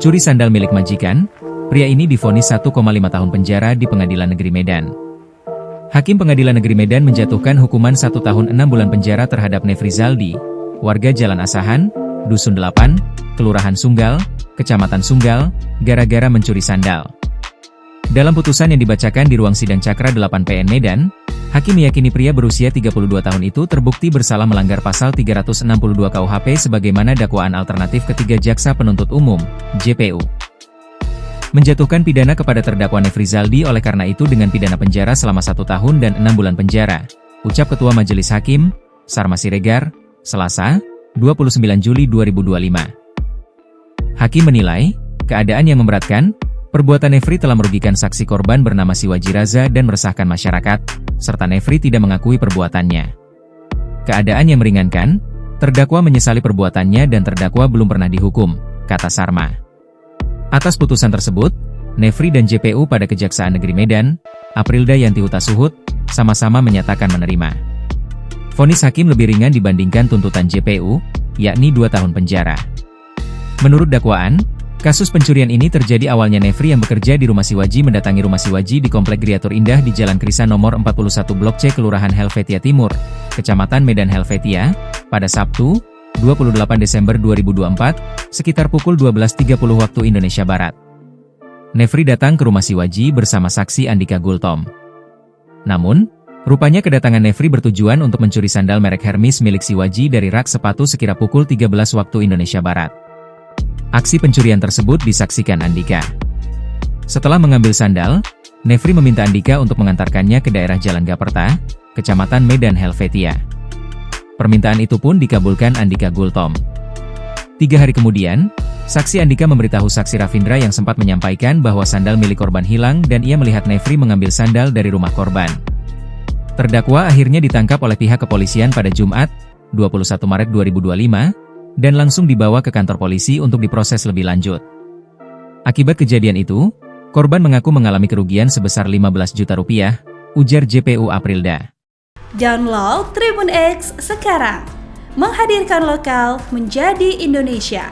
Curi sandal milik majikan, pria ini divonis 1,5 tahun penjara di Pengadilan Negeri Medan. Hakim Pengadilan Negeri Medan menjatuhkan hukuman 1 tahun 6 bulan penjara terhadap Nefrizaldi, warga Jalan Asahan, Dusun 8, Kelurahan Sunggal, Kecamatan Sunggal, gara-gara mencuri sandal. Dalam putusan yang dibacakan di ruang sidang Cakra 8 PN Medan, Hakim meyakini pria berusia 32 tahun itu terbukti bersalah melanggar pasal 362 KUHP sebagaimana dakwaan alternatif ketiga Jaksa Penuntut Umum, JPU. Menjatuhkan pidana kepada terdakwa Nefrizaldi oleh karena itu dengan pidana penjara selama 1 tahun dan 6 bulan penjara, ucap Ketua Majelis Hakim, Sarma Siregar, Selasa, 29 Juli 2025. Hakim menilai, keadaan yang memberatkan, perbuatan Nefri telah merugikan saksi korban bernama Siwaji Raza dan meresahkan masyarakat, serta Nefri tidak mengakui perbuatannya. Keadaan yang meringankan, terdakwa menyesali perbuatannya dan terdakwa belum pernah dihukum, kata Sarma. Atas putusan tersebut, Nefri dan JPU pada Kejaksaan Negeri Medan, Aprilda Yanti Huta Suhut, sama-sama menyatakan menerima. Vonis hakim lebih ringan dibandingkan tuntutan JPU, yakni 2 tahun penjara. Menurut dakwaan, kasus pencurian ini terjadi awalnya Nefri yang bekerja di rumah Siwaji mendatangi rumah Siwaji di Komplek Griatur Indah di Jalan Krisa nomor 41 Blok C Kelurahan Helvetia Timur, Kecamatan Medan Helvetia, pada Sabtu, 28 Desember 2024, sekitar pukul 12.30 waktu Indonesia Barat. Nefri datang ke rumah Siwaji bersama saksi Andika Gultom. Namun, rupanya kedatangan Nefri bertujuan untuk mencuri sandal merek Hermes milik Siwaji dari rak sepatu sekira pukul 13 waktu Indonesia Barat. Aksi pencurian tersebut disaksikan Andika. Setelah mengambil sandal, Nefri meminta Andika untuk mengantarkannya ke daerah Jalan Gaperta, Kecamatan Medan Helvetia. Permintaan itu pun dikabulkan Andika Gultom. 3 hari kemudian, saksi Andika memberitahu saksi Rafindra yang sempat menyampaikan bahwa sandal milik korban hilang dan ia melihat Nefri mengambil sandal dari rumah korban. Terdakwa akhirnya ditangkap oleh pihak kepolisian pada Jumat, 21 Maret 2025, dan langsung dibawa ke kantor polisi untuk diproses lebih lanjut. Akibat kejadian itu, korban mengaku mengalami kerugian sebesar 15 juta rupiah, ujar JPU Aprilda. Download Tribun X sekarang, menghadirkan lokal menjadi Indonesia.